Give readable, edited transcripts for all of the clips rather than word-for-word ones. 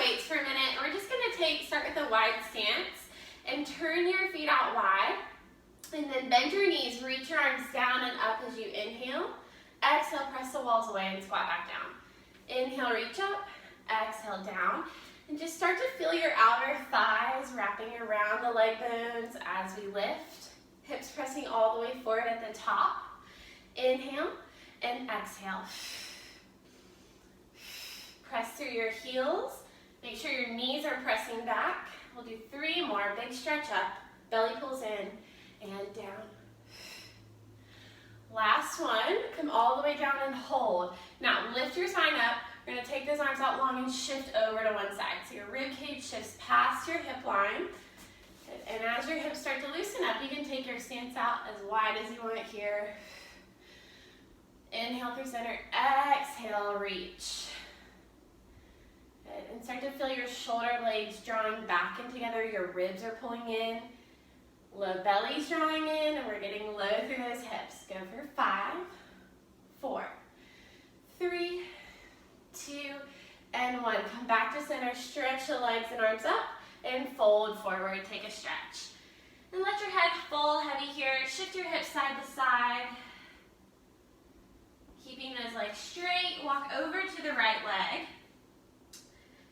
weights for a minute. We're just gonna start with a wide stance and turn your feet out wide. And then bend your knees, reach your arms down and up as you inhale. Exhale, press the walls away and squat back down. Inhale, reach up, exhale, down. And just start to feel your outer thighs wrapping around the leg bones as we lift. Hips pressing all the way forward at the top. Inhale and exhale. Press through your heels. Make sure your knees are pressing back. We'll do 3 more. Big stretch up. Belly pulls in and down. Last one. Come all the way down and hold. Now lift your spine up. We're going to take those arms out long and shift over to one side. So your rib cage shifts past your hip line. And as your hips start to loosen up, you can take your stance out as wide as you want it here. Inhale through center. Exhale, reach. Good. And start to feel your shoulder blades drawing back in together. Your ribs are pulling in. Low belly's drawing in, and we're getting low through those hips. Go for 5, 4, 3, 2, and 1. Come back to center. Stretch the legs and arms up, and fold forward. Take a stretch. And let your head full heavy here. Shift your hips side to side. Keeping those legs straight. Walk over to the right leg.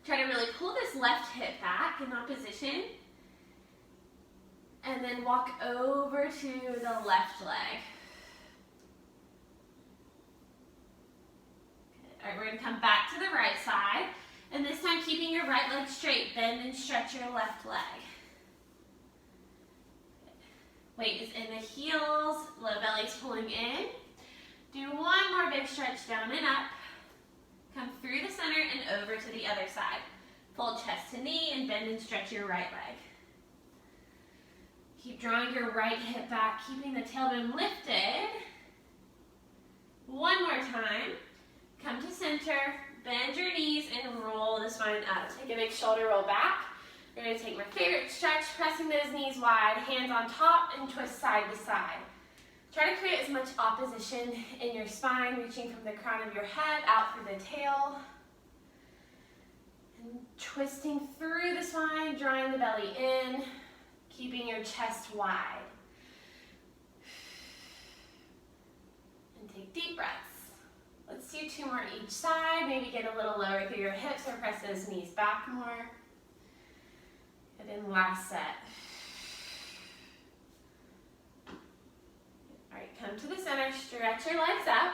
Try to really pull this left hip back in opposition. And then walk over to the left leg. Good. All right, we're going to come back to the right side. And this time keeping your right leg straight. Bend and stretch your left leg. Good. Weight is in the heels. Low belly's pulling in. Do 1 more big stretch down and up. Come through the center and over to the other side. Fold chest to knee and bend and stretch your right leg. Keep drawing your right hip back, keeping the tailbone lifted. 1 more time. Come to center, bend your knees and roll the spine up. Take a big shoulder roll back. We're going to take my favorite stretch, pressing those knees wide, hands on top and twist side to side. Try to create as much opposition in your spine, reaching from the crown of your head out through the tail. And twisting through the spine, drawing the belly in, keeping your chest wide. And take deep breaths. Let's do 2 more each side. Maybe get a little lower through your hips or press those knees back more. And then last set. Come to the center, stretch your legs up,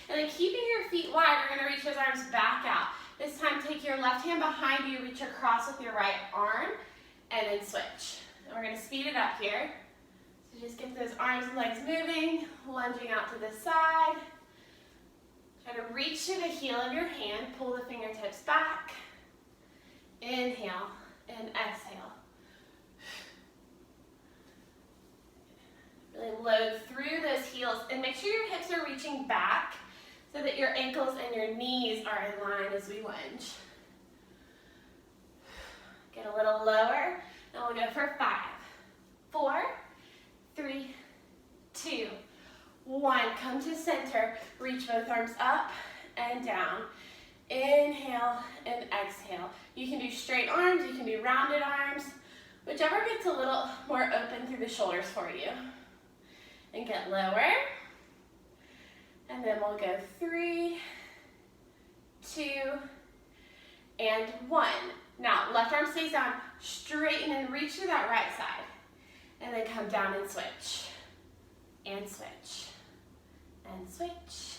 and then keeping your feet wide, we're going to reach those arms back out. This time, take your left hand behind you, reach across with your right arm, and then switch. And we're going to speed it up here. So just get those arms and legs moving, lunging out to the side. Try to reach to the heel of your hand, pull the fingertips back. Inhale and exhale. Really load through those heels and make sure your hips are reaching back so that your ankles and your knees are in line as we lunge. Get a little lower and we'll go for 5, 4, 3, 2, 1. Come to center, reach both arms up and down. Inhale and exhale. You can do straight arms, you can do rounded arms, whichever gets a little more open through the shoulders for you. And get lower. And then we'll go 3, 2, and 1. Now, left arm stays down, straighten and reach to that right side. And then come down and switch. And switch. And switch.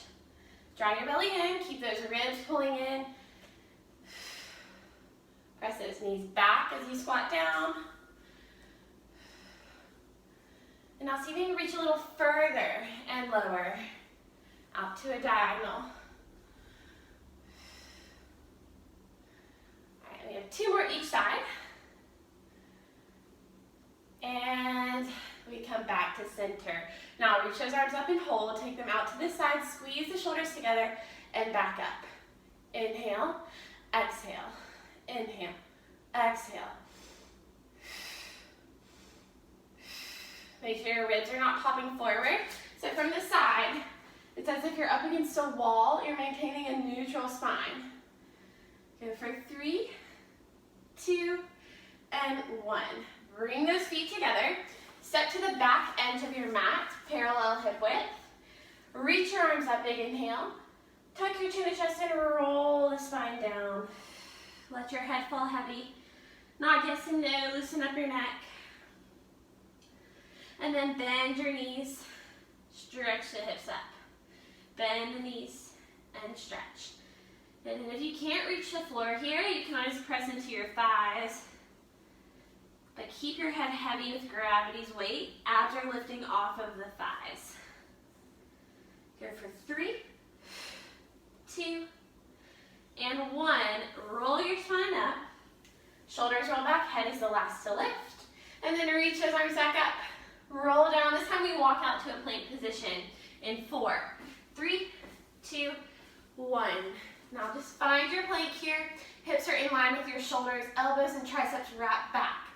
Draw your belly in, keep those ribs pulling in. Press those knees back as you squat down. And now see if you can reach a little further and lower, out to a diagonal. All right, we have 2 more each side. And we come back to center. Now reach those arms up and hold, take them out to this side, squeeze the shoulders together, and back up. Inhale, exhale, inhale, exhale. Make sure your ribs are not popping forward. So from the side, it's as if you're up against a wall. You're maintaining a neutral spine. Go for 3, 2, and 1. Bring those feet together. Step to the back edge of your mat, parallel hip width. Reach your arms up, big inhale. Tuck your chin to chest and roll the spine down. Let your head fall heavy. Not yes and no, loosen up your neck. And then bend your knees, stretch the hips up. Bend the knees and stretch. And then if you can't reach the floor here, you can always press into your thighs. But keep your head heavy with gravity's weight. Abs are lifting off of the thighs. Here for 3, 2, and 1. Roll your spine up. Shoulders roll back, head is the last to lift. And then reach those arms back up. Roll down. This time we walk out to a plank position in 4, 3, 2, 1. Now just find your plank here. Hips are in line with your shoulders, elbows and triceps wrap back.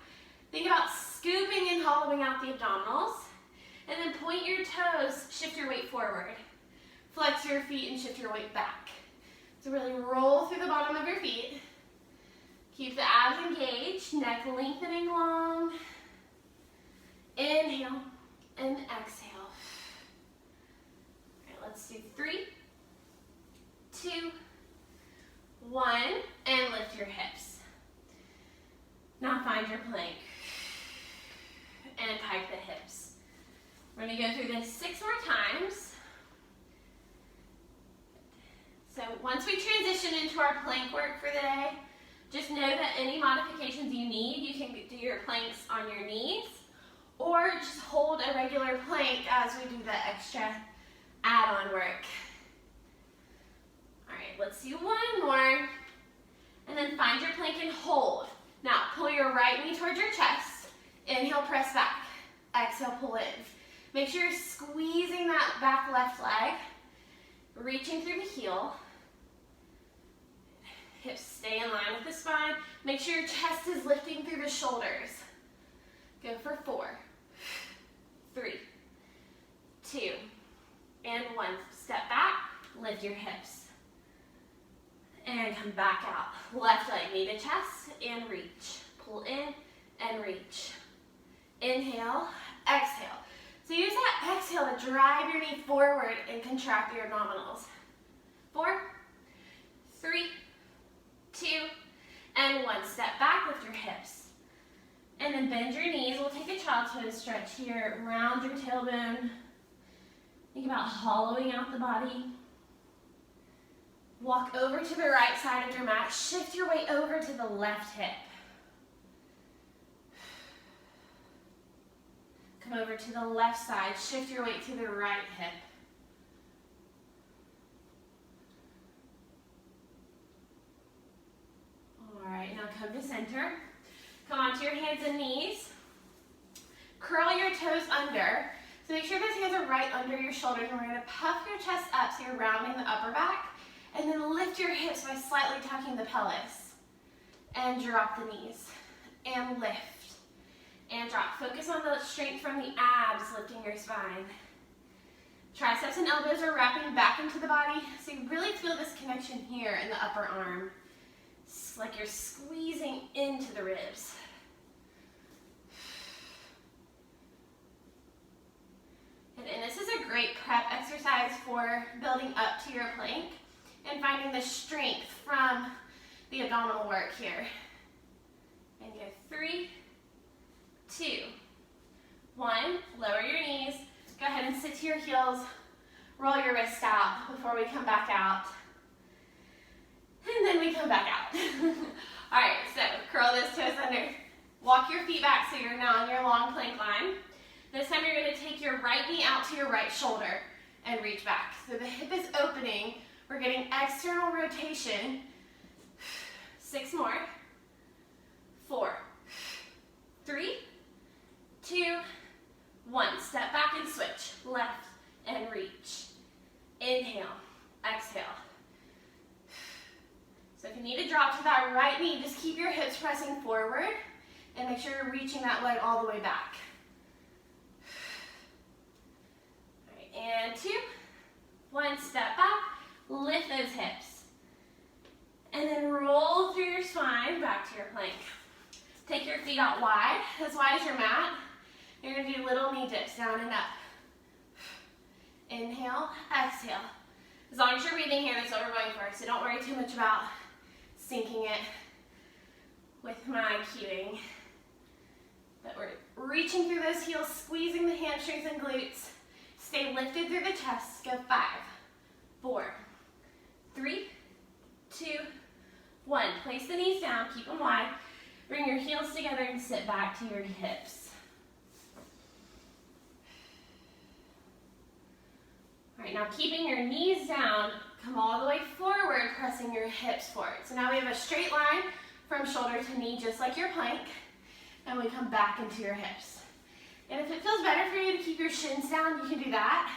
Think about scooping and hollowing out the abdominals. And then point your toes, shift your weight forward. Flex your feet and shift your weight back. So really roll through the bottom of your feet. Keep the abs engaged, neck lengthening long. Inhale and exhale. All right, let's do 3, 2, 1, and lift your hips. Now find your plank and pike the hips. We're going to go through this 6 more times. So once we transition into our plank work for the day, just know that any modifications you need, you can do your planks on your knees or just hold a regular plank as we do the extra add-on work. All right, let's do 1 more. And then find your plank and hold. Now, pull your right knee towards your chest. Inhale, press back. Exhale, pull in. Make sure you're squeezing that back left leg. Reaching through the heel. Hips stay in line with the spine. Make sure your chest is lifting through the shoulders. Go for 4, 3, 2, and 1. Step back, lift your hips. And come back out. Left leg knee to chest and reach. Pull in and reach. Inhale, exhale. So use that exhale to drive your knee forward and contract your abdominals. 4, 3, 2, and 1. Step back, lift your hips. And then bend your knees. We'll take a child's pose stretch here. Round your tailbone. Think about hollowing out the body. Walk over to the right side of your mat. Shift your weight over to the left hip. Come over to the left side. Shift your weight to the right hip. All right, now come to center. Come onto your hands and knees. Curl your toes under. So make sure those hands are right under your shoulders. And we're going to puff your chest up so you're rounding the upper back. And then lift your hips by slightly tucking the pelvis. And drop the knees. And lift. And drop. Focus on the strength from the abs, lifting your spine. Triceps and elbows are wrapping back into the body. So you really feel this connection here in the upper arm. It's like you're squeezing into the ribs. And this is a great prep exercise for building up to your plank and finding the strength from the abdominal work here. And go 3, 2, 1. Lower your knees. Go ahead and sit to your heels. Roll your wrists out before we come back out. And then we come back out. All right, so curl those toes under. Walk your feet back so you're now on your long plank line. This time you're going to take your right knee out to your right shoulder and reach back. So the hip is opening. We're getting external rotation. 6 more. 4, 3, 2, 1. Step back and switch. Left and reach. Inhale, exhale. So if you need to drop to that right knee, just keep your hips pressing forward and make sure you're reaching that leg all the way back. All right, and 2, 1, step back, lift those hips. And then roll through your spine back to your plank. Take your feet out wide as your mat. You're gonna do little knee dips down and up. Inhale, exhale. As long as you're breathing here, that's what we're going for. So don't worry too much about syncing it with my cueing. But we're reaching through those heels, squeezing the hamstrings and glutes. Stay lifted through the chest. Go 5, 4, 3, 2, 1. Place the knees down, keep them wide. Bring your heels together and sit back to your hips. All right, now keeping your knees down, come all the way forward, pressing your hips forward. So now we have a straight line from shoulder to knee, just like your plank, and we come back into your hips. And if it feels better for you to keep your shins down, you can do that.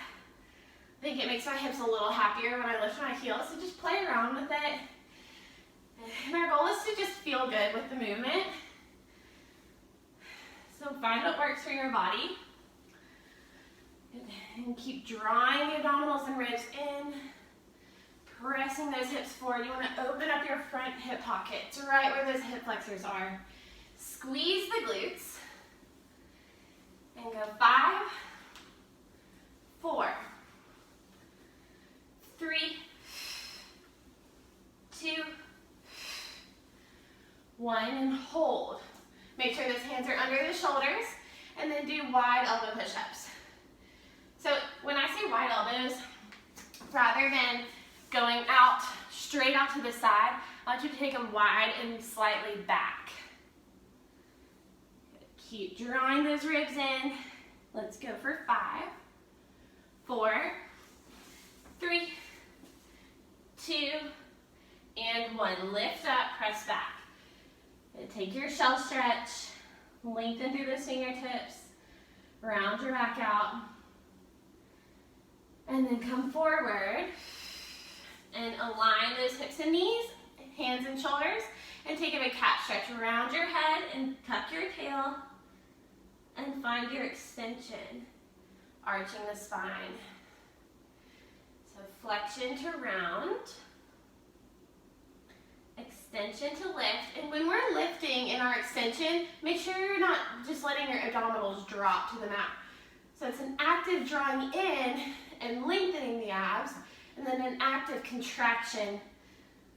I think it makes my hips a little happier when I lift my heels, so just play around with it. And our goal is to just feel good with the movement. So find what works for your body. And keep drawing the abdominals and ribs in. Pressing those hips forward. You want to open up your front hip pockets, right where those hip flexors are. Squeeze the glutes. And go 5, 4, 3, 2, 1, and hold. Make sure those hands are under the shoulders, and then do wide elbow push-ups. So when I say wide elbows, rather than going out, straight out to the side, I want you to take them wide and slightly back. Keep drawing those ribs in. Let's go for 5, 4, 3, 2, and 1. Lift up, press back. And take your shell stretch, lengthen through those fingertips, round your back out, and then come forward and align those hips and knees, hands and shoulders, and take a big cat stretch around your head and tuck your tail and find your extension, arching the spine. So flexion to round, extension to lift, and when we're lifting in our extension, make sure you're not just letting your abdominals drop to the mat. So it's an active drawing in and lengthening the abs, and then an active contraction,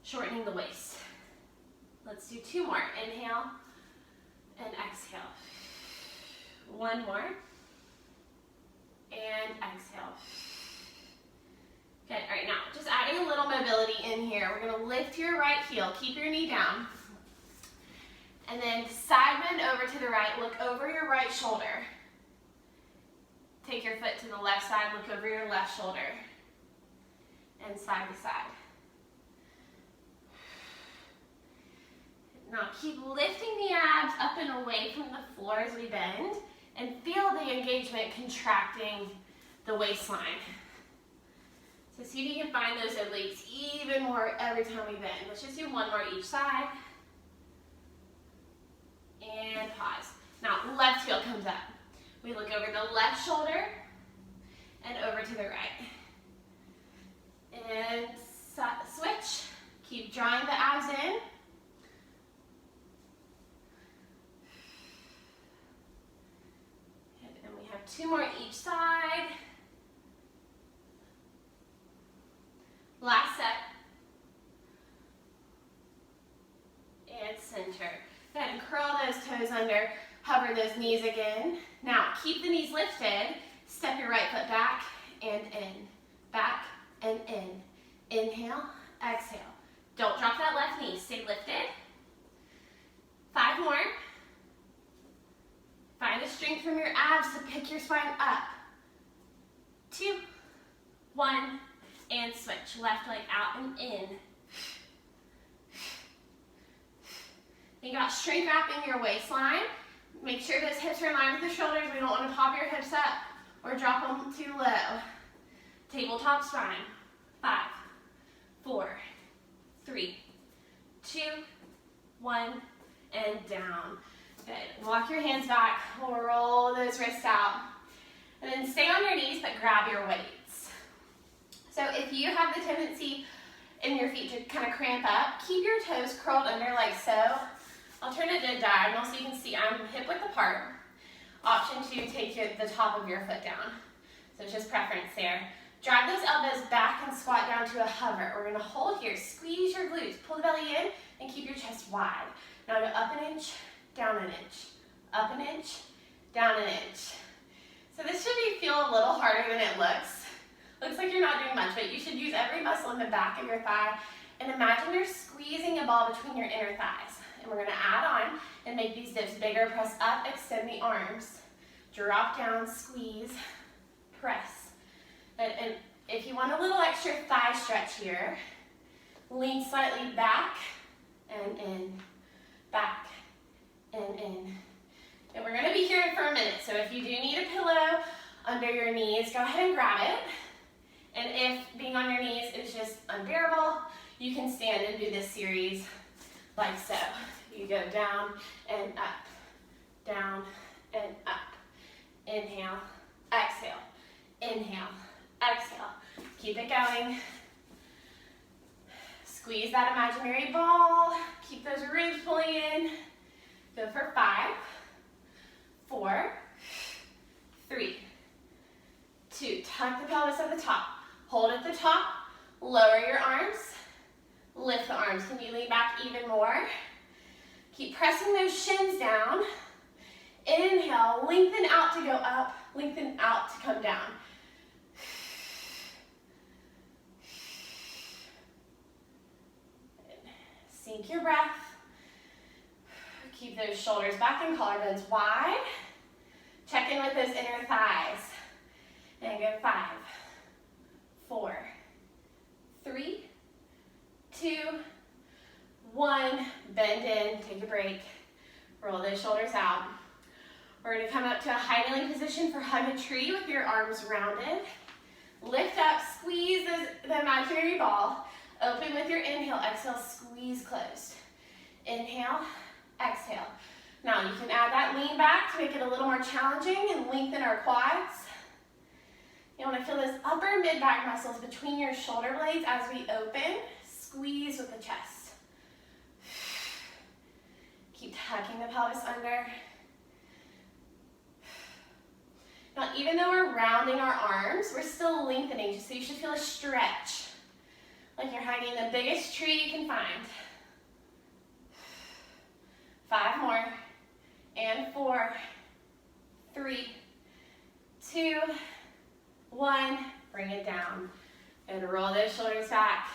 shortening the waist. Let's do 2 more. Inhale and exhale. 1 more. And exhale. Okay, all right, now just adding a little mobility in here. We're gonna lift your right heel, keep your knee down. And then side bend over to the right, look over your right shoulder. Take your foot to the left side, look over your left shoulder. And side to side. Now keep lifting the abs up and away from the floor as we bend, and feel the engagement contracting the waistline. So see if you can find those obliques even more every time we bend. Let's just do 1 more each side. And pause. Now left heel comes up. We look over the left shoulder and over to the right. And switch. Keep drawing the abs in. And we have 2 more each side. Last set. And center. Go ahead and curl those toes under. Hover those knees again. Now, keep the knees lifted. Step your right foot back and in. Back and in. Inhale, exhale. Don't drop that left knee. Stay lifted. 5 more. Find the strength from your abs to pick your spine up. 2, 1, and switch. Left leg out and in. Think about shrink wrapping your waistline. Make sure those hips are in line with the shoulders. We don't want to pop your hips up or drop them too low. Tabletop spine. 5, 4, 3, 2, 1, and down. Good. Walk your hands back. We'll roll those wrists out. And then stay on your knees, but grab your weights. So if you have the tendency in your feet to kind of cramp up, keep your toes curled under like so Alternative diagonal, so you can see I'm hip width apart. Option 2, take the top of your foot down. So it's just preference there. Drive those elbows back and squat down to a hover. We're gonna hold here, squeeze your glutes, pull the belly in, and keep your chest wide. Now go up an inch, down an inch, up an inch, down an inch. So this should feel a little harder than it looks. Looks like you're not doing much, but you should use every muscle in the back of your thigh, and imagine you're squeezing a ball between your inner thighs. And we're gonna add on and make these dips bigger. Press up, extend the arms. Drop down, squeeze, press. And if you want a little extra thigh stretch here, lean slightly back and in, back and in. And we're gonna be here for a minute, so if you do need a pillow under your knees, go ahead and grab it. And if being on your knees is just unbearable, you can stand and do this series like so. You go down and up, down and up. Inhale, exhale, inhale, exhale. Keep it going. Squeeze that imaginary ball. Keep those ribs pulling in. Go for 5, 4, 3, 2. Tuck the pelvis at the top. Hold at the top. Lower your arms. Lift the arms. Can you lean back even more? Keep pressing those shins down. Inhale, lengthen out to go up, lengthen out to come down. Sink your breath. Keep those shoulders back and collarbones wide. Check in with those inner thighs. And go 5, 4, 3, 2, 1. Bend in, take a break. Roll those shoulders out. We're gonna come up to a high kneeling position for hug a tree with your arms rounded. Lift up, squeeze the imaginary ball. Open with your inhale, exhale, squeeze closed. Inhale, exhale. Now you can add that lean back to make it a little more challenging and lengthen our quads. You wanna feel those upper mid-back muscles between your shoulder blades as we open. Squeeze with the chest. Keep tucking the pelvis under. Now, even though we're rounding our arms, we're still lengthening, so you should feel a stretch, like you're hugging the biggest tree you can find. 5 more, and 4, 3, 2, 1. Bring it down, and roll those shoulders back.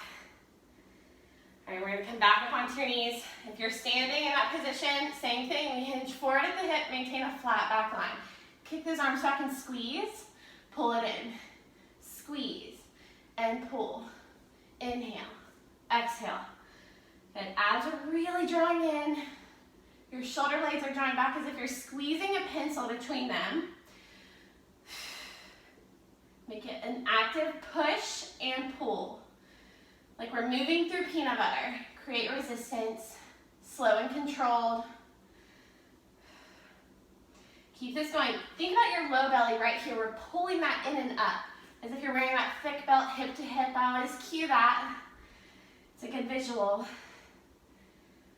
All right, we're gonna come back up onto your knees. If you're standing in that position, same thing, we hinge forward at the hip, maintain a flat back line. Kick those arms back and squeeze, pull it in. Squeeze and pull. Inhale, exhale. Good, abs are really drawing in. Your shoulder blades are drawing back as if you're squeezing a pencil between them. Make it an active push and pull. Like we're moving through peanut butter. Create resistance, slow and controlled. Keep this going. Think about your low belly right here. We're pulling that in and up, as if you're wearing that thick belt hip to hip. I always cue that. It's a good visual. All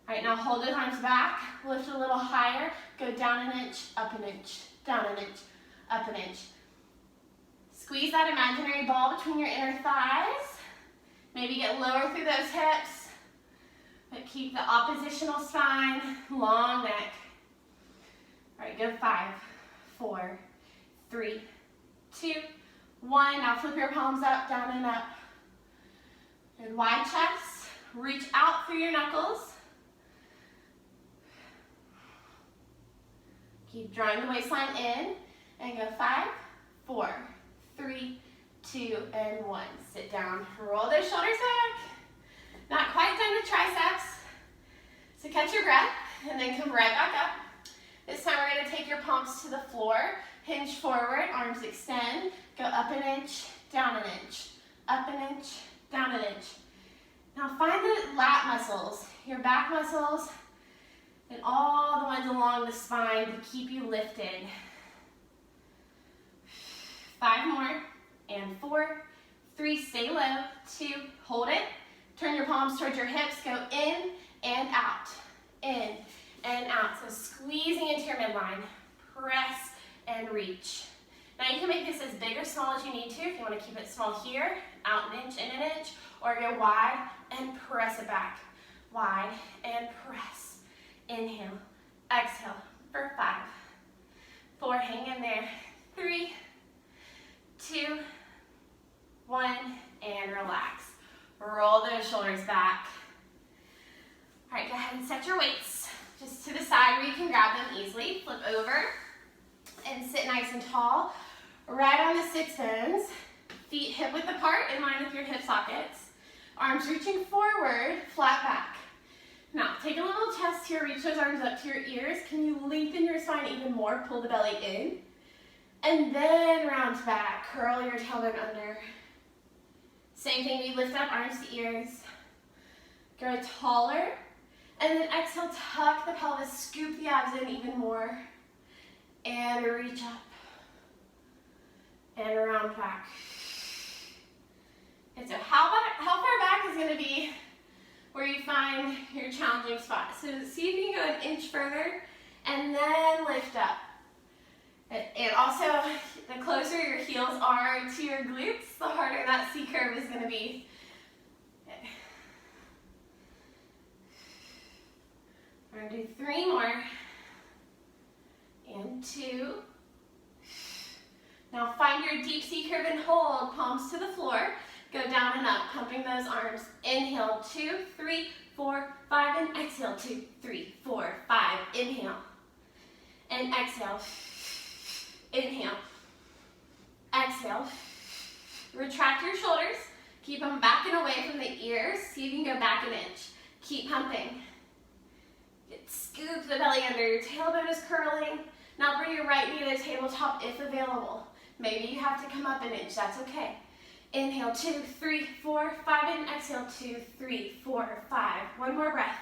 right, now hold those arms back. Lift a little higher. Go down an inch, up an inch, down an inch, up an inch. Squeeze that imaginary ball between your inner thighs. Maybe get lower through those hips, but keep the oppositional spine, long neck. All right, go 5, 4, 3, 2, 1. Now flip your palms up, down and up. Good, wide chest. Reach out through your knuckles. Keep drawing the waistline in. And go 5, 4, 3, 2, and 1. Sit down. Roll those shoulders back. Not quite done with triceps. So catch your breath and then come right back up. This time we're going to take your palms to the floor, hinge forward, arms extend, go up an inch, down an inch, up an inch, down an inch. Now find the lat muscles, your back muscles, and all the ones along the spine to keep you lifted. 5 more, and 4, 3, stay low, 2, hold it. Turn your palms towards your hips, go in and out, in and out. So squeezing into your midline, press and reach. Now you can make this as big or small as you need to. If you want to keep it small here, out an inch, in an inch, or go wide and press it back. Wide and press. Inhale, exhale for 5, 4, hang in there, 3, 2, 1, and relax. Roll those shoulders back. All right, go ahead and set your weights just to the side where you can grab them easily. Flip over and sit nice and tall. Right on the sits bones. Feet hip width apart in line with your hip sockets. Arms reaching forward, flat back. Now, take a little test here. Reach those arms up to your ears. Can you lengthen your spine even more? Pull the belly in. And then round back. Curl your tailbone under. Same thing, we lift up, arms to ears. Go taller. And then exhale, tuck the pelvis, scoop the abs in even more. And reach up. And round back. And so how far back is going to be where you find your challenging spot. So see if you can go an inch further and then lift up. And also, the closer your heels are to your glutes, the harder that C curve is going to be. We're going to do 3 more. And 2. Now find your deep C curve and hold, palms to the floor. Go down and up, pumping those arms. Inhale, 2, 3, 4, 5, and exhale, 2, 3, 4, 5. Inhale. And exhale. Inhale. Exhale. Retract your shoulders. Keep them back and away from the ears. See if you can go back an inch. Keep pumping. Scoop the belly under. Your tailbone is curling. Now bring your right knee to the tabletop if available. Maybe you have to come up an inch. That's okay. Inhale, 2, 3, 4, 5, and exhale, 2, 3, 4, 5. One more breath.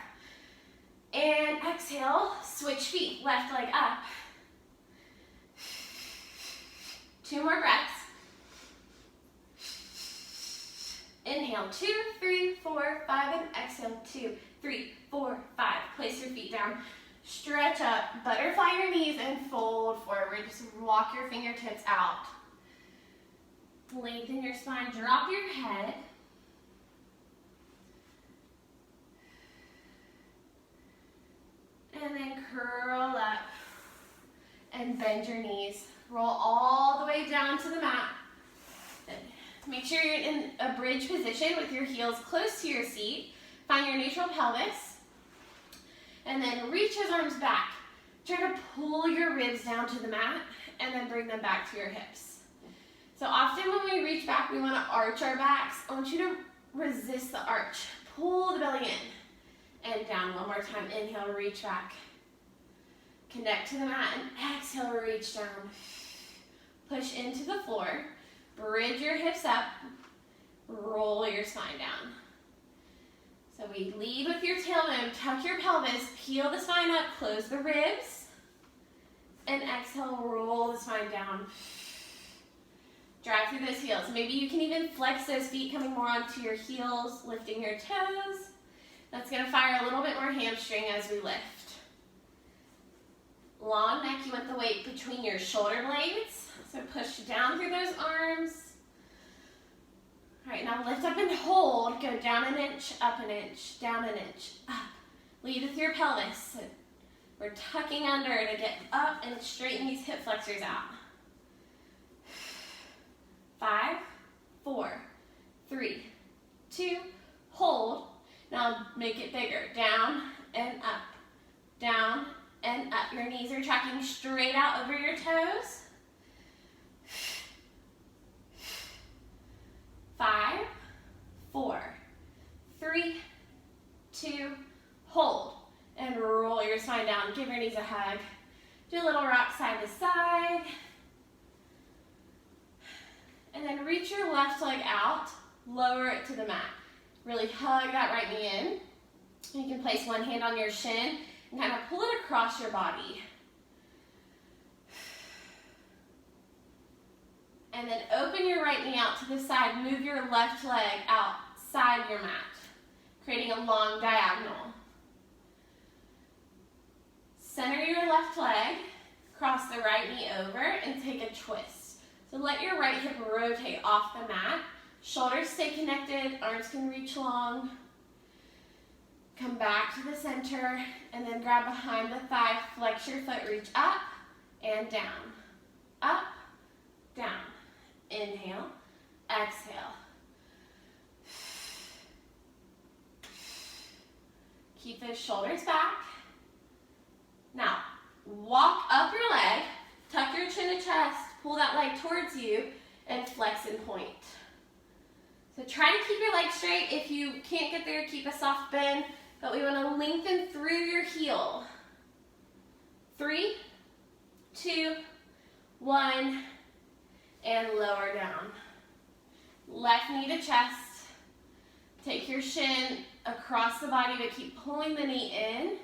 And exhale, switch feet, left leg up. 2 more breaths. Inhale, 2, 3, 4, 5, and exhale, 2, 3, 4, 5. Place your feet down. Stretch up, butterfly your knees, and fold forward. Just walk your fingertips out. Lengthen your spine, drop your head. And then curl up and bend your knees. Roll all the way down to the mat. Make sure you're in a bridge position with your heels close to your seat. Find your neutral pelvis. And then reach those arms back. Try to pull your ribs down to the mat and then bring them back to your hips. So often when we reach back, we want to arch our backs. I want you to resist the arch. Pull the belly in and down. One more time. Inhale, reach back. Connect to the mat and exhale, reach down. Push into the floor. Bridge your hips up. Roll your spine down. So we lead with your tailbone. Tuck your pelvis. Peel the spine up. Close the ribs. And exhale, roll the spine down. Drive through those heels. Maybe you can even flex those feet coming more onto your heels, lifting your toes. That's going to fire a little bit more hamstring as we lift. Long neck, you want the weight between your shoulder blades. So push down through those arms. All right, now lift up and hold. Go down an inch, up an inch, down an inch, up. Lead with your pelvis. So we're tucking under to get up and straighten these hip flexors out. 5, 4, 3, 2, hold. Now make it bigger. Down and up. Down and up. Your knees are tracking straight out over your toes. 5, 4, 3, 2, hold. And roll your spine down. Give your knees a hug. Do a little rock side to side. And then reach your left leg out, lower it to the mat. Really hug that right knee in. You can place one hand on your shin and kind of pull it across your body. And then open your right knee out to the side. Move your left leg outside your mat, creating a long diagonal. Center your left leg, cross the right knee over, and take a twist. So let your right hip rotate off the mat. Shoulders stay connected, arms can reach long. Come back to the center, and then grab behind the thigh, flex your foot, reach up and down. Up, down. Inhale, exhale. Keep those shoulders back. Now, walk up your leg, tuck your chin to chest, pull that leg towards you, and flex and point. So try to keep your legs straight. If you can't get there, keep a soft bend, but we want to lengthen through your heel. 3, 2, 1, and lower down. Left knee to chest. Take your shin across the body, but keep pulling the knee in.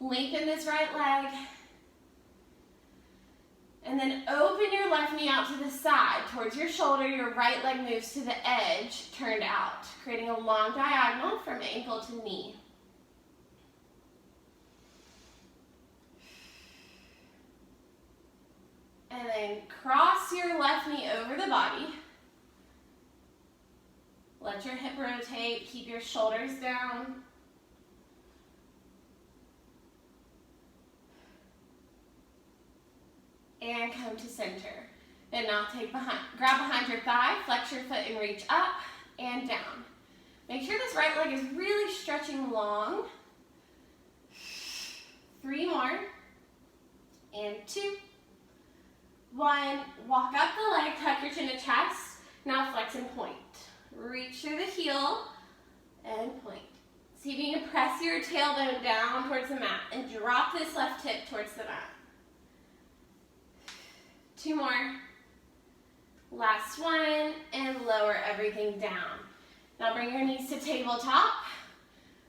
Lengthen this right leg. And then open your left knee out to the side, towards your shoulder. Your right leg moves to the edge, turned out, creating a long diagonal from ankle to knee. And then cross your left knee over the body. Let your hip rotate, keep your shoulders down. And come to center. And now grab behind your thigh, flex your foot and reach up and down. Make sure this right leg is really stretching long. 3 more. And 2, 1. Walk up the leg, tuck your chin to chest. Now flex and point. Reach through the heel and point. See if you can press your tailbone down towards the mat and drop this left hip towards the mat. 2 more. Last one, and lower everything down. Now bring your knees to tabletop.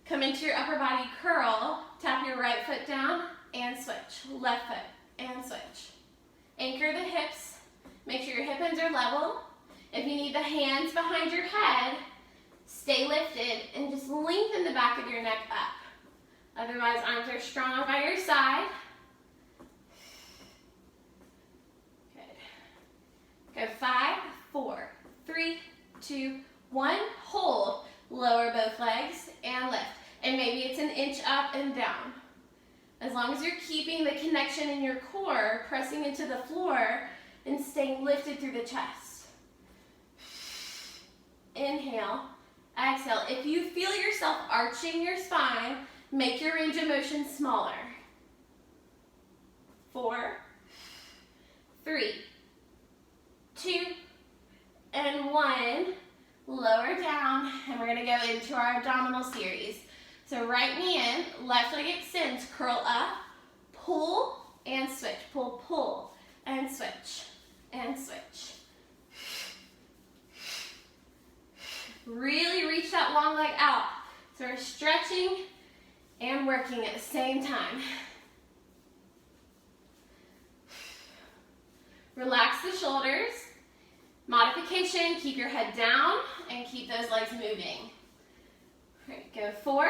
Come into your upper body curl. Tap your right foot down and switch. Left foot and switch. Anchor the hips. Make sure your hip ends are level. If you need the hands behind your head, stay lifted and just lengthen the back of your neck up. Otherwise, arms are strong by your side. Go 5, 4, 3, 2, 1. Hold. Lower both legs and lift. And maybe it's an inch up and down. As long as you're keeping the connection in your core, pressing into the floor, and staying lifted through the chest. Inhale. Exhale. If you feel yourself arching your spine, make your range of motion smaller. 4, 3, 2, and 1. Lower down, and we're going to go into our abdominal series. So right knee in, left leg extends, curl up, pull, and switch. Pull, pull, and switch, and switch. Really reach that long leg out. So we're stretching and working at the same time. Relax the shoulders. Modification, keep your head down and keep those legs moving. All right, go 4,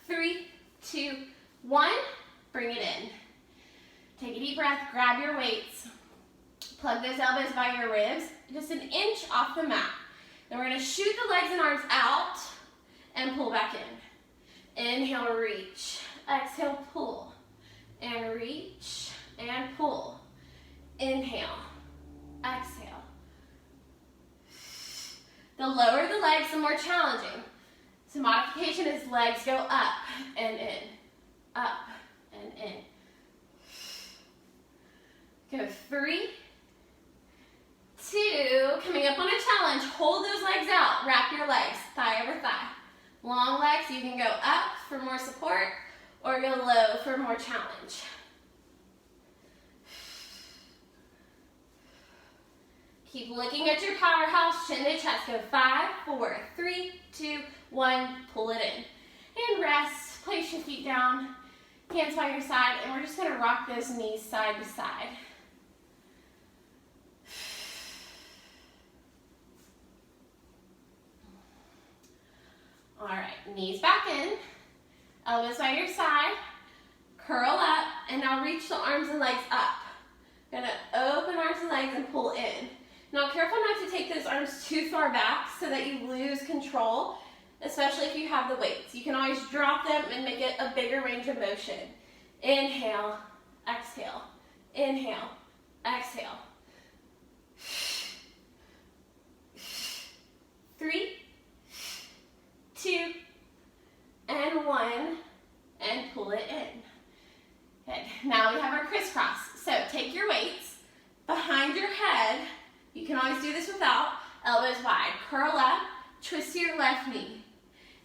3, 2, 1. Bring it in. Take a deep breath, grab your weights. Plug those elbows by your ribs, just an inch off the mat. Then we're going to shoot the legs and arms out and pull back in. Inhale, reach. Exhale, pull. And reach and pull. Inhale, exhale. The lower the legs, the more challenging. So modification is legs go up and in, up and in. Go 3, 2, coming up on a challenge, hold those legs out, wrap your legs, thigh over thigh. Long legs, you can go up for more support or go low for more challenge. Keep looking at your powerhouse, chin to chest. Go 5, 4, 3, 2, 1, pull it in. And rest, place your feet down, hands by your side, and we're just gonna rock those knees side to side. All right, knees back in, elbows by your side, curl up And now reach the arms and legs up. Gonna open arms and legs and pull in. Now careful not to take those arms too far back so that you lose control, especially if you have the weights. You can always drop them and make it a bigger range of motion. Inhale, exhale, inhale, exhale. 3, 2, and 1, and pull it in. Good. Now we have our crisscross. So take your weights behind your head. You can always do this without. Elbows wide. Curl up, twist to your left knee,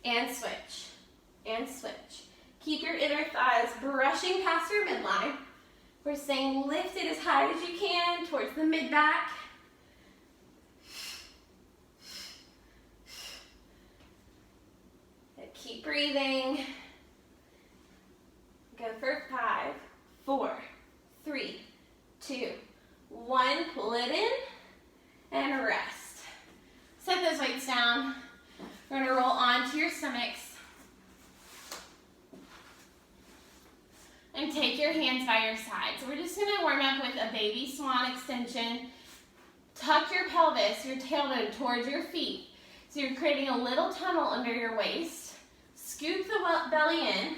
and switch, and switch. Keep your inner thighs brushing past your midline. We're staying lifted as high as you can towards the mid-back. Keep breathing. Go for 5, 4, 3, 2, 1. Pull it in and rest. Set those weights down. We're going to roll onto your stomachs. And take your hands by your side. So we're just going to warm up with a baby swan extension. Tuck your pelvis, your tailbone towards your feet. So you're creating a little tunnel under your waist. Scoop the belly in.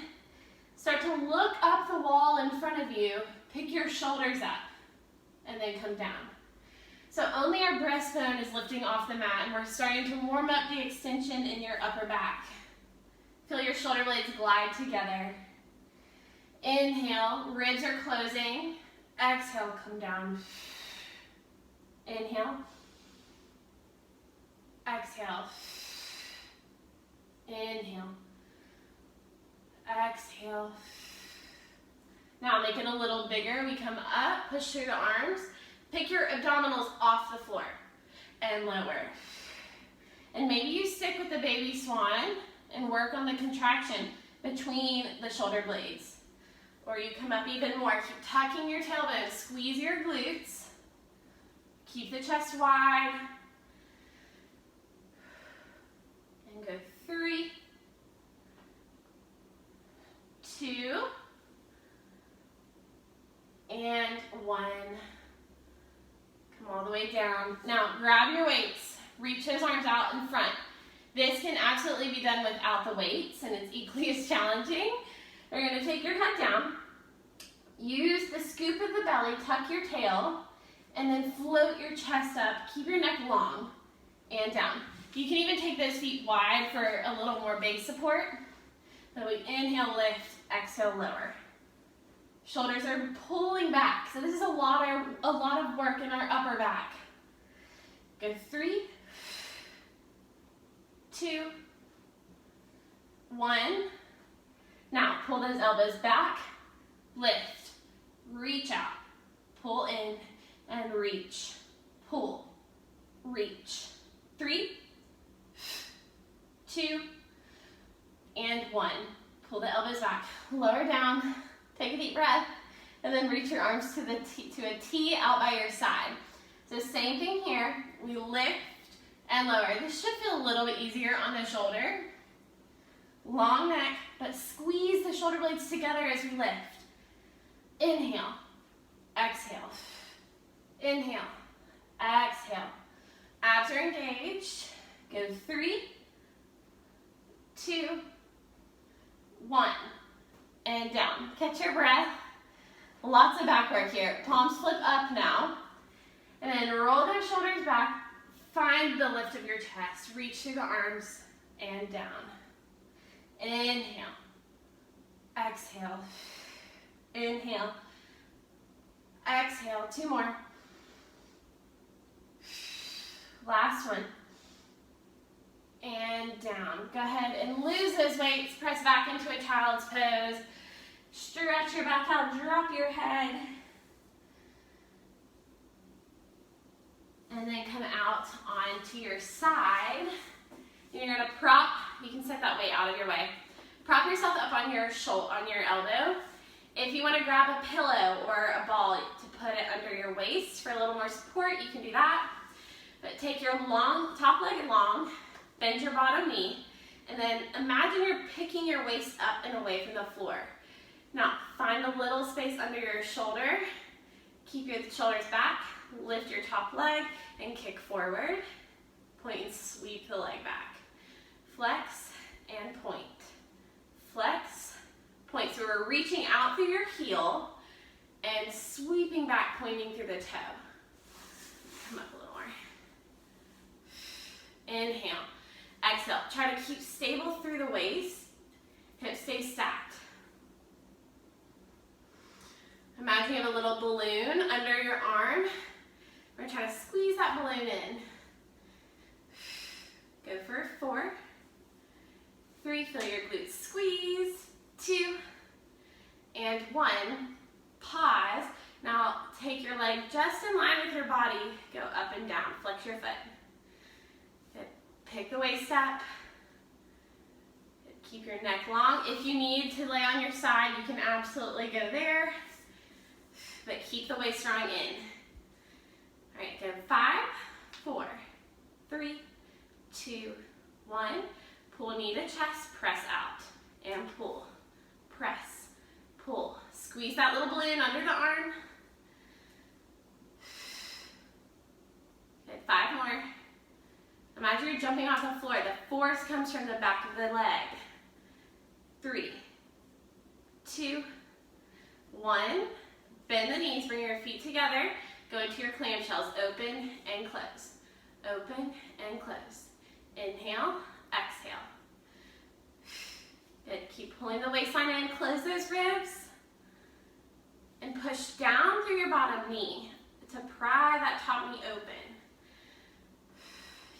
Start to look up the wall in front of you. Pick your shoulders up and then come down. So only our breastbone is lifting off the mat, and we're starting to warm up the extension in your upper back. Feel your shoulder blades glide together. Inhale, ribs are closing. Exhale, come down. Inhale. Exhale. Inhale. Exhale. Now make it a little bigger. We come up, push through the arms. Pick your abdominals off the floor and lower. And maybe you stick with the baby swan and work on the contraction between the shoulder blades. Or you come up even more. Keep tucking your tailbone. Squeeze your glutes. Keep the chest wide. And go 3, 2, and 1. Come all the way down. Now grab your weights. Reach those arms out in front. This can absolutely be done without the weights, and it's equally as challenging. You're going to take your head down. Use the scoop of the belly, tuck your tail, and then float your chest up. Keep your neck long and down. You can even take those feet wide for a little more base support. So we inhale, lift, exhale, lower. Shoulders are pulling back. So this is a lot of work in our upper back. Go 3, 2, 1. Now pull those elbows back, lift, reach out, pull in, and reach, pull, reach. 3, 2, and 1. Pull the elbows back, lower down, take a deep breath, and then reach your arms to a T out by your side. So same thing here, we lift and lower. This should feel a little bit easier on the shoulder. Long neck, but squeeze the shoulder blades together as we lift. Inhale, exhale, inhale, exhale. Abs are engaged. Go 3, 2, 1, and down. Catch your breath. Lots of back work here. Palms flip up now. And then roll those shoulders back. Find the lift of your chest. Reach through the arms and down. Inhale. Exhale. Inhale. Exhale. 2 more. Last one. And down. Go ahead and lose those weights. Press back into a child's pose. Stretch your back out. Drop your head. And then come out onto your side. You're going to prop. You can set that weight out of your way. Prop yourself up on your elbow. If you want to grab a pillow or a ball to put it under your waist for a little more support, you can do that. But take your top leg long, bend your bottom knee, and then imagine you're picking your waist up and away from the floor. Now, find a little space under your shoulder. Keep your shoulders back. Lift your top leg and kick forward. Point and sweep the leg back. Flex and point. Flex, point. So we're reaching out through your heel and sweeping back, pointing through the toe. Come up a little more. Inhale. Exhale. Try to keep stable through the waist. Hips stay stacked. Imagine you have a little balloon under your arm. We're going to try to squeeze that balloon in. Go for 4, 3, feel your glutes squeeze, 2, and 1. Pause. Now take your leg just in line with your body. Go up and down. Flex your foot. Good. Pick the waist up. Good. Keep your neck long. If you need to lay on your side, you can absolutely go there. But keep the waist strong in. All right, go 5, 4, 3, 2, 1. Pull knee to chest, press out, and pull. Press, pull. Squeeze that little balloon under the arm. Good, 5 more. Imagine you're jumping off the floor. The force comes from the back of the leg. 3, 2, 1. Bend the knees, bring your feet together. Go into your clamshells, open and close. Open and close. Inhale, exhale. Good, keep pulling the waistline in, close those ribs. And push down through your bottom knee to pry that top knee open.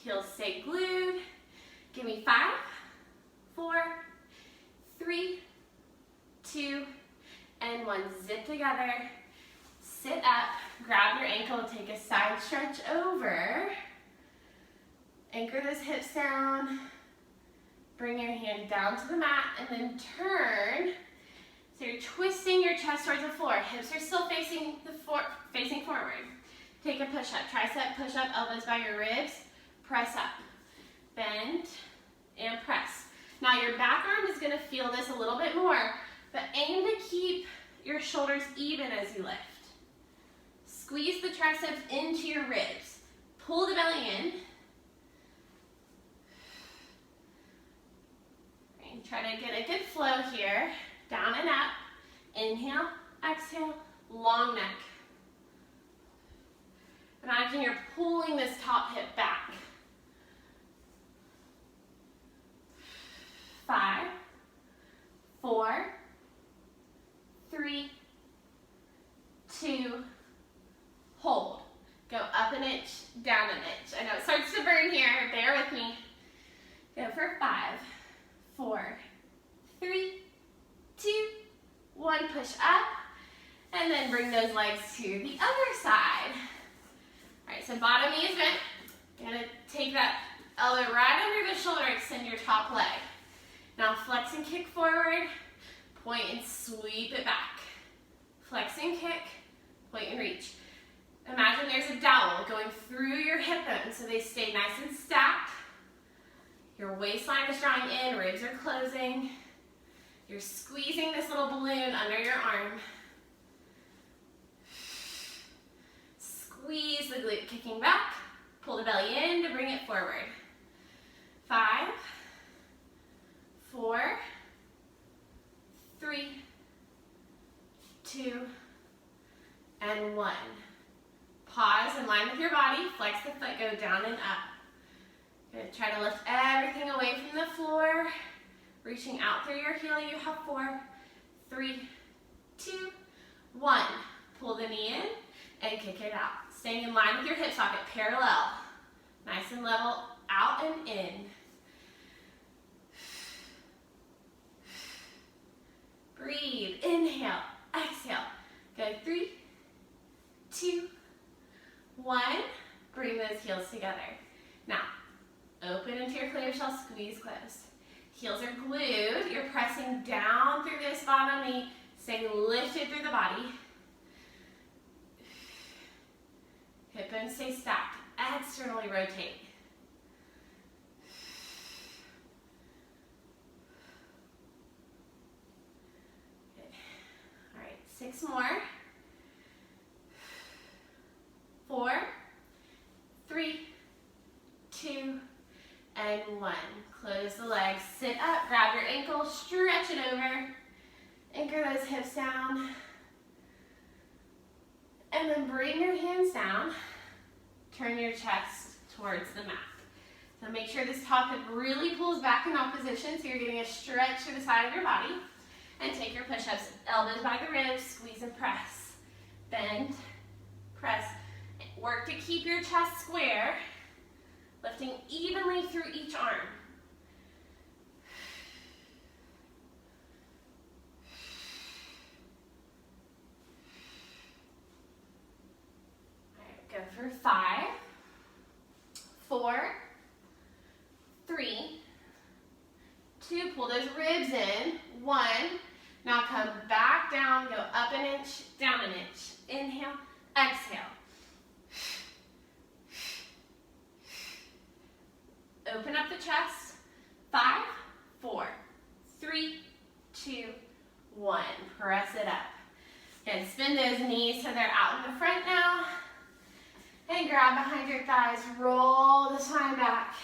Heels stay glued. Give me 5, 4, 3, 2, and 1. Zip together. Sit up, grab your ankle, take a side stretch over. Anchor those hips down. Bring your hand down to the mat and then turn. So you're twisting your chest towards the floor. Hips are still facing forward. Take a push-up. Tricep push-up, elbows by your ribs. Press up. Bend and press. Now your back arm is going to feel this a little bit more, but aim to keep your shoulders even as you lift. Squeeze the triceps into your ribs. Pull the belly in. And try to get a good flow here. Down and up. Inhale, exhale, long neck. Imagine you're pulling this top hip back. 5, 4, 3, 2, hold. Go up an inch, down an inch. I know it starts to burn here, bear with me. Go for 5, 4, 3, 2, 1, push up, and then bring those legs to the other side. All right, so bottom knee is bent. You're gonna take that elbow right under the shoulder, extend your top leg. Now flex and kick forward, point and sweep it back. Flex and kick, point and reach. Imagine there's a dowel going through your hip bones so they stay nice and stacked. Your waistline is drawing in, ribs are closing. You're squeezing this little balloon under your arm. Squeeze the glute, kicking back. Pull the belly in to bring it forward. 5, 4, 3, 2, and 1. Pause in line with your body. Flex the foot, go down and up. Good. Try to lift everything away from the floor. Reaching out through your heel, you have 4, 3, 2, 1. Pull the knee in and kick it out. Staying in line with your hip socket, parallel. Nice and level, out and in. Breathe, inhale, exhale. Go 3, 2, 1. Bring those heels together. Now, open into your clamshell, squeeze close. Heels are glued. You're pressing down through this bottom knee, staying lifted through the body. Hip bones stay stacked. Externally rotate. Good. 6 more. 4, 3, 2, and 1. Close the legs, sit up, grab your ankle, stretch it over, anchor those hips down, and then bring your hands down, turn your chest towards the mat. So make sure this top hip really pulls back in opposition so you're getting a stretch to the side of your body. And take your push-ups, elbows by the ribs, squeeze and press. Bend, press. Work to keep your chest square, lifting evenly through each arm. All right, go for 5, 4, 3, 2, pull those ribs in, 1, now come back down, go up an inch, down an inch. Inhale, exhale. Open up the chest, 5, 4, 3, 2, 1. Press it up. Good, spin those knees so they're out in the front now. And grab behind your thighs, roll the spine back.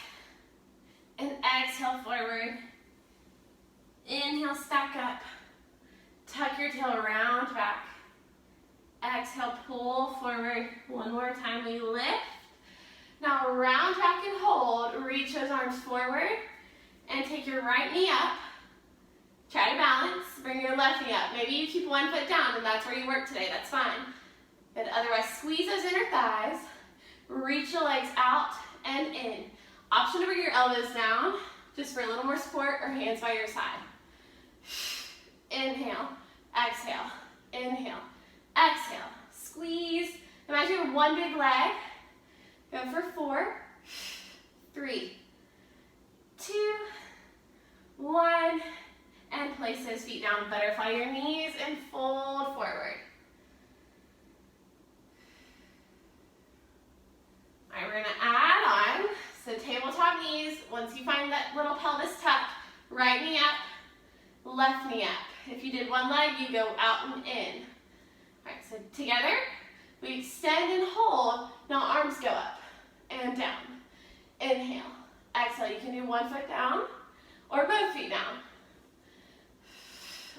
And exhale forward. Inhale, stack up. Tuck your tail around back. Exhale, pull forward. One more time, we lift. Now round back and hold. Reach those arms forward. And take your right knee up. Try to balance. Bring your left knee up. Maybe you keep one foot down and that's where you work today. That's fine. But otherwise, squeeze those inner thighs. Reach the legs out and in. Option to bring your elbows down, just for a little more support, or hands by your side. Inhale, exhale, inhale, exhale. Squeeze. Imagine you have one big leg. Go for 4, 3, 2, 1. And place those feet down. Butterfly your knees and fold forward. All right, we're going to add on. So tabletop knees. Once you find that little pelvis tuck, right knee up, left knee up. If you did one leg, you go out and in. All right, so together, we extend and hold. Now arms go up and down. Inhale, exhale. You can do one foot down or both feet down.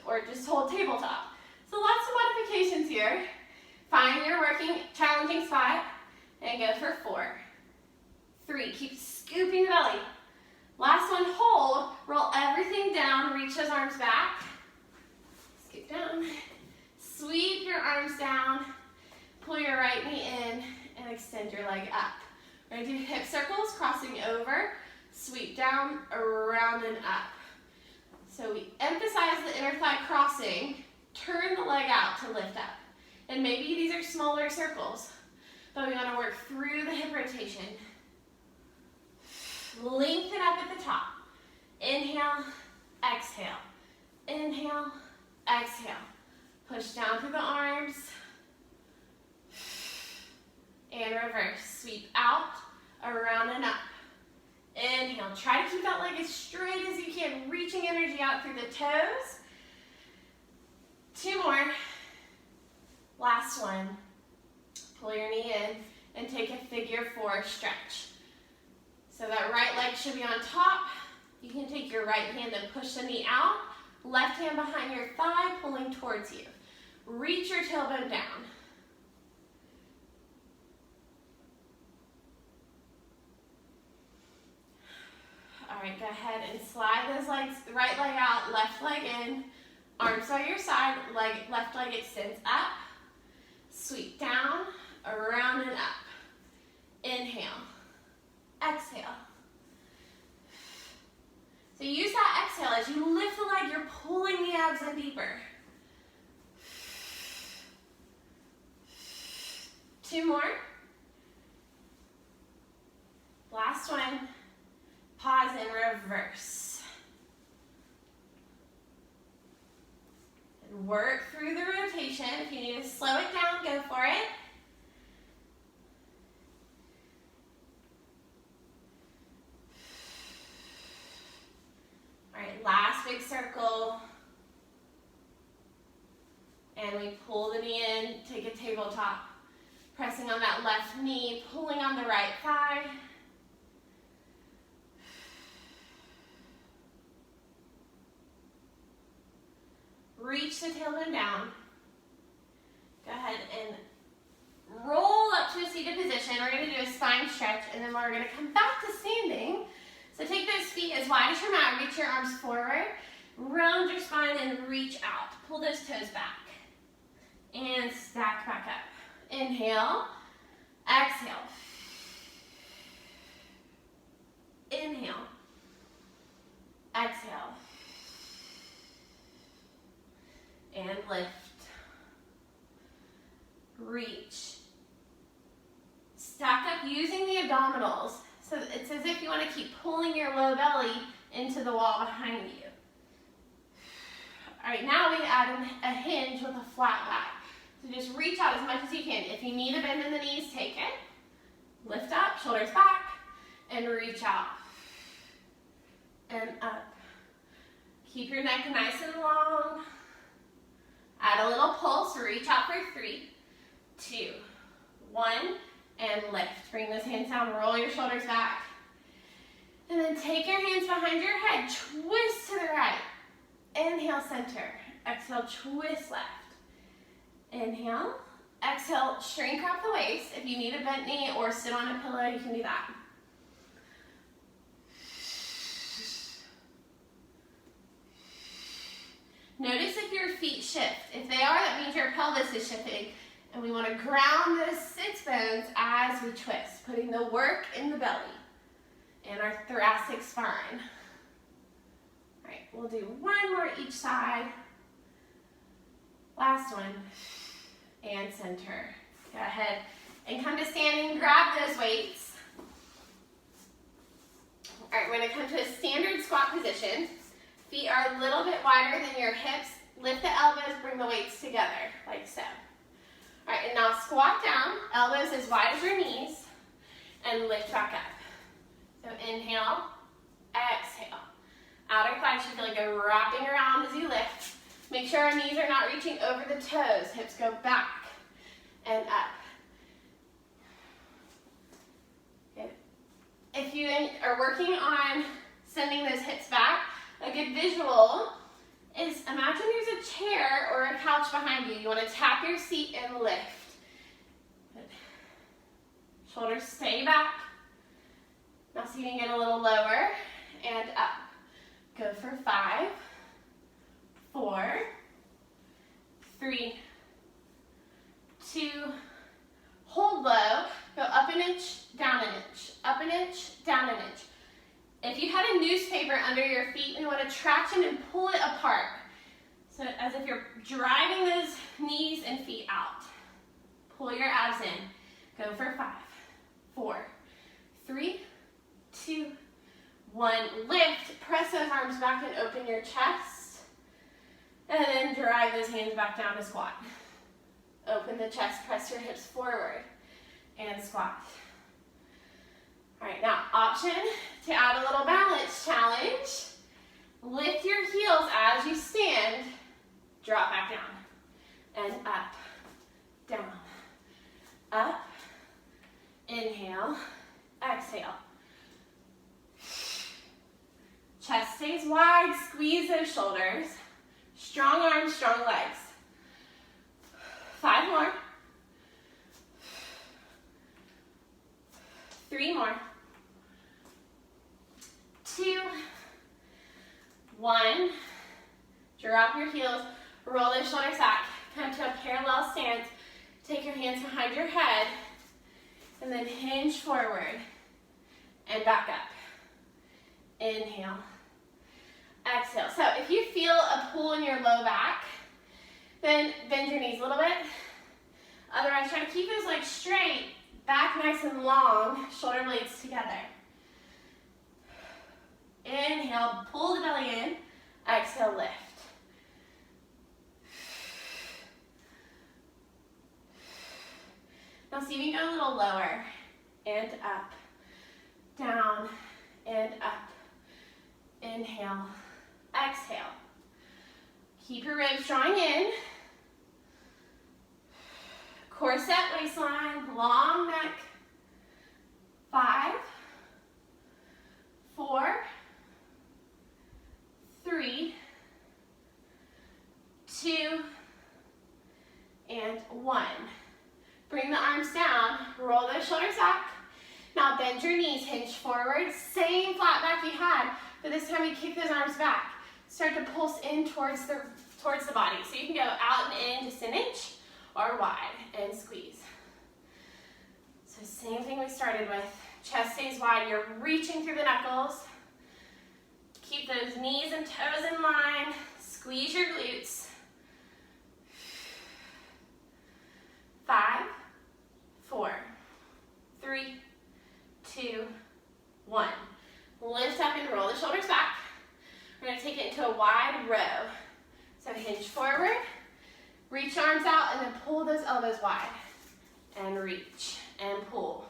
Or just hold tabletop. So lots of modifications here. Find your working, challenging spot and go for 4, 3. Keep scooping the belly. Last one, hold. Roll everything down. Reach those arms back. Scoop down. Sweep your arms down. Pull your right knee in and extend your leg up. We're going to do hip circles, crossing over. Sweep down, around and up. So we emphasize the inner thigh crossing. Turn the leg out to lift up. And maybe these are smaller circles, but we want to work through the hip rotation. Lengthen up at the top. Inhale, exhale. Inhale, exhale. Push down through the arms. And reverse. Sweep out, around and up. Inhale. Try to keep that leg as straight as you can, reaching energy out through the toes. 2 more. Last one. Pull your knee in and take a figure 4 stretch. So that right leg should be on top. You can take your right hand and push the knee out. Left hand behind your thigh, pulling towards you. Reach your tailbone down. All right, go ahead and slide those legs, right leg out, left leg in. Arms by your side, left leg extends up. Sweep down, around and up. Inhale, exhale. So use that exhale as you lift the leg, you're pulling the abs in deeper. 2 more. Last one. Pause and reverse. And work through the rotation. If you need to slow it down, go for it. All right, last big circle. And And we pull the knee in, take a tabletop. Pressing on that left knee, pulling on the right thigh. Reach the tailbone down. Go ahead and roll up to a seated position. We're going to do a spine stretch, and then we're going to come back to standing. So take those feet as wide as your mat. Reach your arms forward. Round your spine and reach out. Pull those toes back. And stack back up. Inhale. Exhale. Inhale. Exhale. And lift. Reach. Stack up using the abdominals. So it's as if you want to keep pulling your low belly into the wall behind you. All right, now we add a hinge with a flat back. So just reach out as much as you can. If you need a bend in the knees, take it. Lift up, shoulders back, and reach out. And up. Keep your neck nice and long. Add a little pulse, reach out for 3, 2, 1, and lift. Bring those hands down, roll your shoulders back. And then take your hands behind your head, twist to the right. Inhale, center. Exhale, twist left. Inhale. Exhale, shrink wrap the waist. If you need a bent knee or sit on a pillow, you can do that. Notice if your feet shift. If they are, that means your pelvis is shifting. And we want to ground those sits bones as we twist, putting the work in the belly and our thoracic spine. All right, we'll do one more each side. Last one. And center. Go ahead and come to standing, grab those weights. All right, we're going to come to a standard squat position. Feet are a little bit wider than your hips. Lift the elbows, bring the weights together, like so. All right, and now squat down, elbows as wide as your knees, and lift back up. So inhale, exhale. Outer thighs should feel like they're wrapping around as you lift. Make sure our knees are not reaching over the toes. Hips go back and up. Good. If you are working on sending those hips back, a good visual is imagine there's a chair or a couch behind you. You want to tap your seat and lift. Good. Shoulders stay back. Now see if you can get a little lower and up. Go for 5, 4, 3, 2, hold low, go up an inch, down an inch, up an inch, down an inch. If you had a newspaper under your feet, we want to traction and pull it apart. So as if you're driving those knees and feet out. Pull your abs in. Go for 5, 4, 3, 2, 1. Lift, press those arms back and open your chest. And then drive those hands back down to squat. Open the chest, press your hips forward, and squat. All right, now option to add a little balance challenge. Lift your heels as you stand, drop back down, and up, down, up, inhale, exhale. Chest stays wide, squeeze those shoulders. Strong arms, strong legs. 5 more. 3 more. 2, 1. Drop your heels, roll those shoulders back. Come to a parallel stance. Take your hands behind your head, and then hinge forward and back up. Inhale. Exhale. So if you feel a pull in your low back, then bend your knees a little bit. Otherwise, try to keep those legs straight, back nice and long, shoulder blades together. Inhale, pull the belly in. Exhale, lift. Now see if you can go a little lower and up, down and up. Inhale, exhale. Keep your ribs drawing in. Corset waistline, long neck. 5, 4, 3, 2, and 1. Bring the arms down, roll those shoulders back. Now bend your knees, hinge forward, same flat back you had, but this time we kick those arms back. Start to pulse in towards the body. So you can go out and in just an inch or wide and squeeze. So same thing we started with. Chest stays wide, you're reaching through the knuckles. Keep those knees and toes in line. Squeeze your glutes. 5, 4, 3, 2, 1. Lift up and roll the shoulders back. We're going to take it into a wide row. So hinge forward, reach arms out, and then pull those elbows wide. And reach, and pull,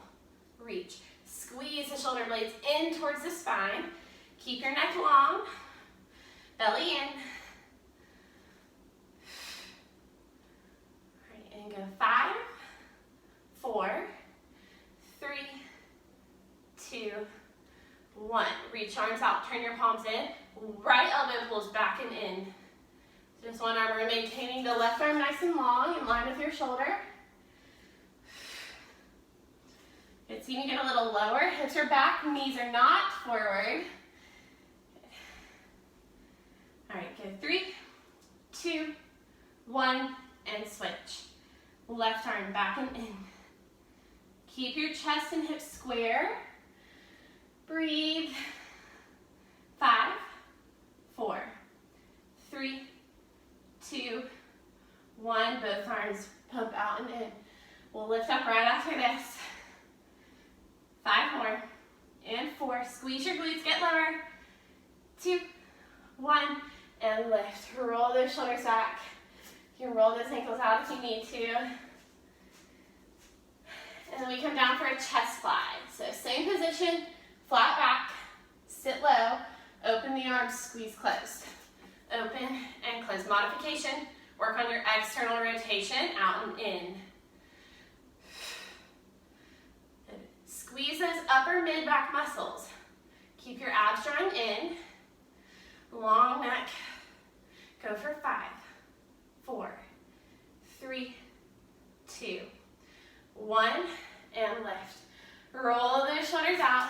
reach. Squeeze the shoulder blades in towards the spine. Keep your neck long, belly in. All right, and go 5, 4, 3, 2, 1. Reach arms out, turn your palms in. Right elbow pulls back and in. Just one arm, we're maintaining the left arm nice and long in line with your shoulder. Good, see me get a little lower. Hips are back, knees are not forward. All right, go 3, 2, 1, and switch. Left arm back and in. Keep your chest and hips square. Breathe. 5, 4, 3, 2, 1. Both arms pump out and in. We'll lift up right after this. 5 more. And 4. Squeeze your glutes, get lower. 2, 1, and lift. Roll those shoulders back. You can roll those ankles out if you need to. And then we come down for a chest fly. So same position, flat back, sit low, open the arms, squeeze closed. Open and close. Modification, work on your external rotation, out and in. Squeeze those upper mid-back muscles. Keep your abs drawn in. Long neck. Go for 5, 4, 3, 2, 1, and lift. Roll those shoulders out.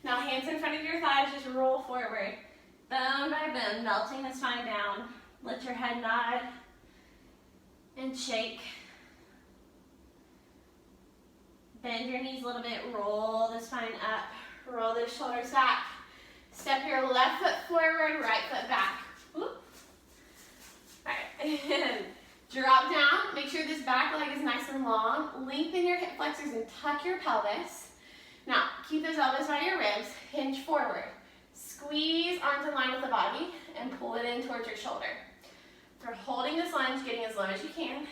Now hands in front of your thighs, just roll forward. Bone by bone, melting the spine down. Let your head nod and shake. Bend your knees a little bit, roll the spine up, roll those shoulders back. Step your left foot forward, right foot back. Whoop. All right, drop down. Make sure this back leg is nice and long. Lengthen your hip flexors and tuck your pelvis. Now, keep those elbows by your ribs, hinge forward. Squeeze arms in line with the body and pull it in towards your shoulder. For holding this lunge, getting as low as you can.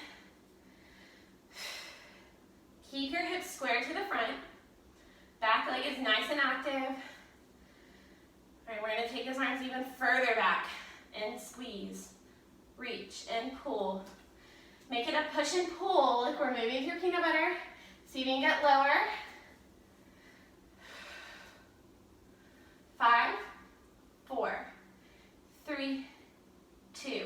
Keep your hips square to the front. Back leg is nice and active. All right, we're going to take those arms even further back and squeeze, reach, and pull. Make it a push and pull like we're moving through peanut butter. See if you can get lower. 5, 4, 3, 2,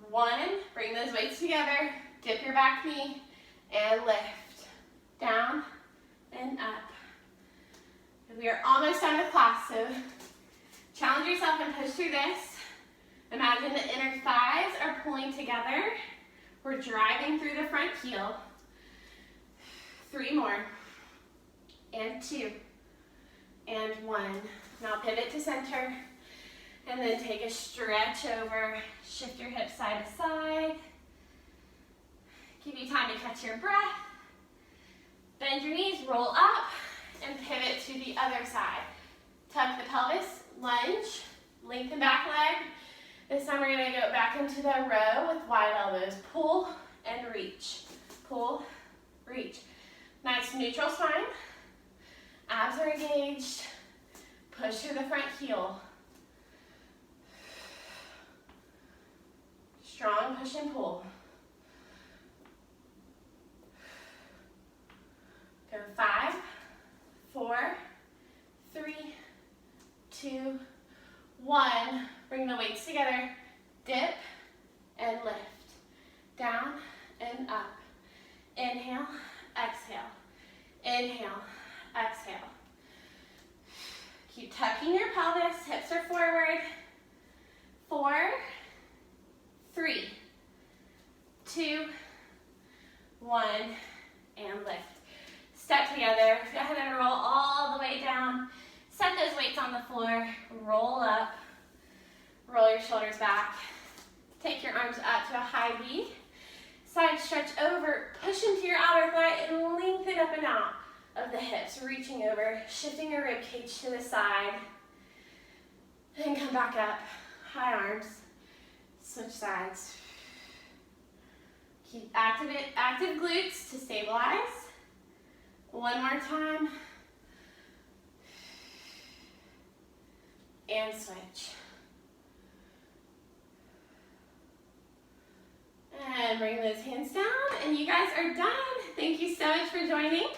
1. Bring those weights together. Dip your back knee and lift. Down and up. We are almost done with class, so challenge yourself and push through this. Imagine the inner thighs are pulling together. We're driving through the front heel. 3 more. And 2. And 1. Now pivot to center. And then take a stretch over. Shift your hips side to side. Give you time to catch your breath. Bend your knees, roll up, and pivot to the other side. Tuck the pelvis, lunge, lengthen back leg. This time we're going to go back into the row with wide elbows. Pull and reach. Pull, reach. Nice neutral spine. Abs are engaged. Push through the front heel. Strong push and pull. one, and lift. Step together, go ahead and roll all the way down. Set those weights on the floor, roll up, roll your shoulders back. Take your arms up to a high V. Side stretch over, push into your outer thigh and lengthen up and out of the hips, reaching over, shifting your rib cage to the side. And come back up, high arms, switch sides. Keep active glutes to stabilize. One more time. And switch. And bring those hands down, and you guys are done. Thank you so much for joining.